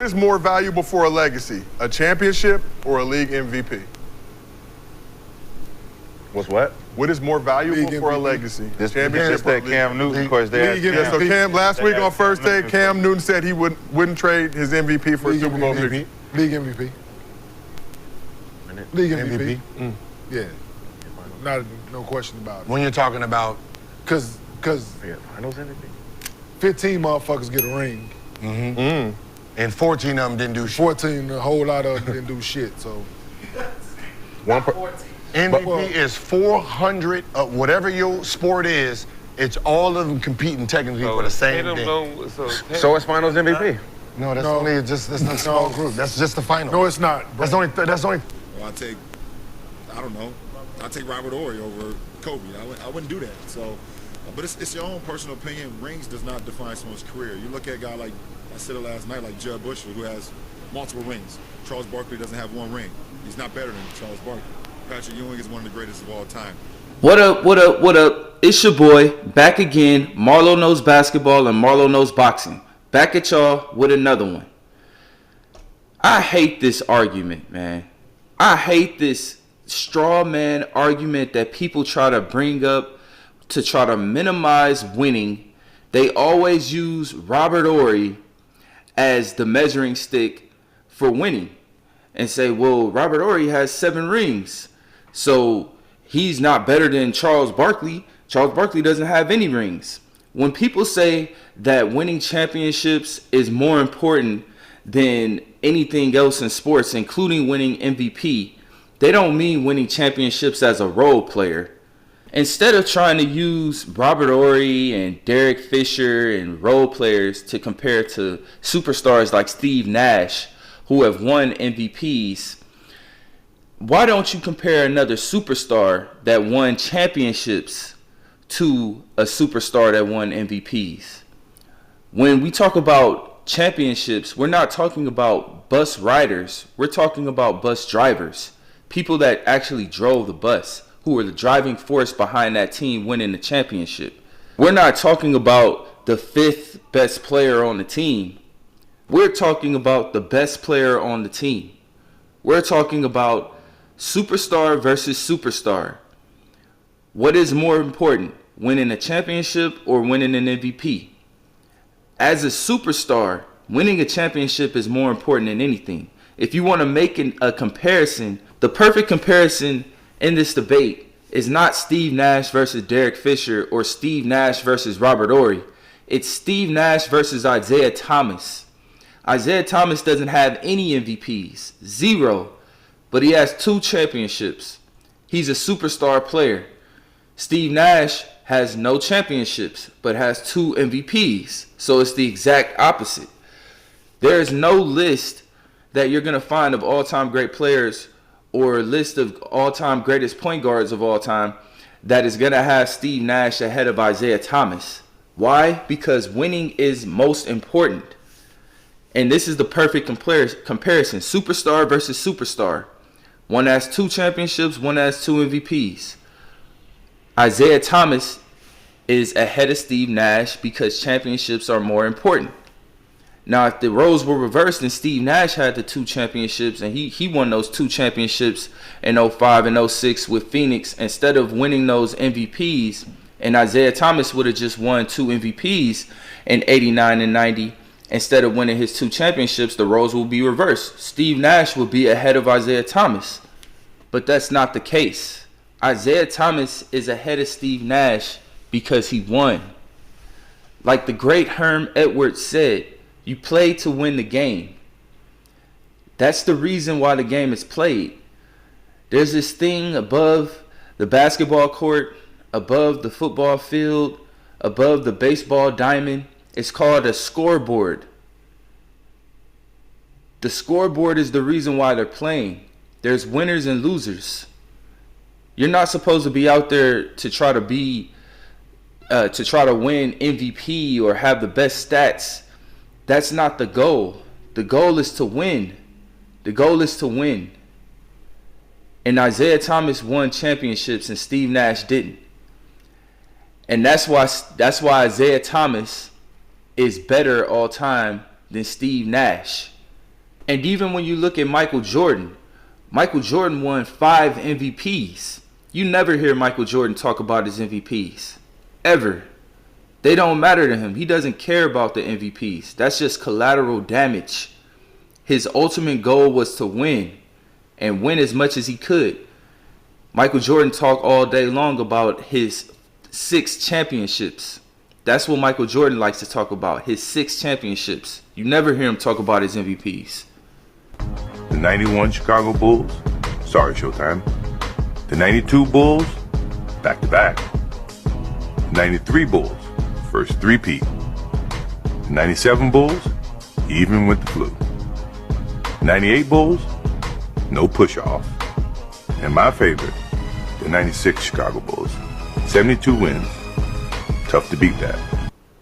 is more valuable for a legacy, a championship or a league MVP? What's what? What is more valuable for a legacy? This championship or that Cam Newton, of course, they Yeah, so Cam, last week on First Take, Cam Newton said he wouldn't trade his MVP for a Super Bowl MVP. League MVP. League MVP. Yeah. No question about it. When you're talking about... Because Finals MVP. 15 motherfuckers get a ring. And 14 of them didn't do shit. 14, a whole lot of them didn't do shit, so... MVP is 400, whatever your sport is, it's all of them competing technically for the same thing. So it's Finals MVP. No, that's only just that's a small group. That's just the final. No, it's not. Bro. That's only. Well, I don't know. I take Robert Horry over Kobe. I wouldn't do that. So, but it's your own personal opinion. Rings does not define someone's career. You look at a guy like I said it last night, like Judd Bushel, who has multiple rings. Charles Barkley doesn't have one ring. He's not better than Charles Barkley. Patrick Ewing is one of the greatest of all time. What up, what up, what up? It's your boy, back again. Marlo knows basketball and Marlo knows boxing. Back at y'all with another one. I hate this argument, man. I hate this straw man argument that people try to bring up to try to minimize winning. They always use Robert Horry as the measuring stick for winning and say, well, Robert Horry has 7 rings. So he's not better than Charles Barkley. Charles Barkley doesn't have any rings. When people say that winning championships is more important than anything else in sports, including winning MVP, they don't mean winning championships as a role player. Instead of trying to use Robert Horry and Derek Fisher and role players to compare to superstars like Steve Nash, who have won MVPs, why don't you compare another superstar that won championships to a superstar that won MVPs? When we talk about championships, we're not talking about bus riders. We're talking about bus drivers, people that actually drove the bus, who were the driving force behind that team winning the championship. We're not talking about the 5th best player on the team. We're talking about the best player on the team. We're talking about superstar versus superstar. What is more important, winning a championship or winning an MVP? As a superstar, winning a championship is more important than anything. If you want to make a comparison, the perfect comparison in this debate is not Steve Nash versus Derek Fisher or Steve Nash versus Robert Horry. It's Steve Nash versus Isiah Thomas. Isiah Thomas doesn't have any MVPs, 0. But he has 2 championships. He's a superstar player. Steve Nash has no championships, but has 2 MVPs. So it's the exact opposite. There is no list that you're going to find of all-time great players or a list of all-time greatest point guards of all time that is going to have Steve Nash ahead of Isiah Thomas. Why? Because winning is most important. And this is the perfect comparison. Superstar versus superstar. One has 2 championships, one has 2 MVPs. Isiah Thomas is ahead of Steve Nash because championships are more important. Now, if the roles were reversed and Steve Nash had the 2 championships and he won those 2 championships in 05 and 06 with Phoenix, instead of winning those MVPs, and Isiah Thomas would have just won 2 MVPs in 89 and 90, instead of winning his 2 championships, the roles will be reversed. Steve Nash will be ahead of Isiah Thomas. But that's not the case. Isiah Thomas is ahead of Steve Nash because he won. Like the great Herm Edwards said, you play to win the game. That's the reason why the game is played. There's this thing above the basketball court, above the football field, above the baseball diamond. It's called a scoreboard. The scoreboard is the reason why they're playing. There's winners and losers. You're not supposed to be out there to try to win MVP or have the best stats. That's not the goal. The goal is to win. The goal is to win. And Isiah Thomas won championships and Steve Nash didn't. And that's why Isiah Thomas is better all time than Steve Nash. And even when you look at Michael Jordan won 5 MVPs. You never hear Michael Jordan talk about his MVPs. Ever. They don't matter to him. He doesn't care about the MVPs. That's just collateral damage. His ultimate goal was to win and win as much as he could. Michael Jordan talked all day long about his 6 championships. That's what Michael Jordan likes to talk about, his 6 championships. You never hear him talk about his MVPs. The 91 Chicago Bulls, sorry Showtime. The 92 Bulls, back-to-back. The 93 Bulls, first three-peat. The 97 Bulls, even with the flu. 98 Bulls, no push-off. And my favorite, the 96 Chicago Bulls, 72 wins. Tough to beat that.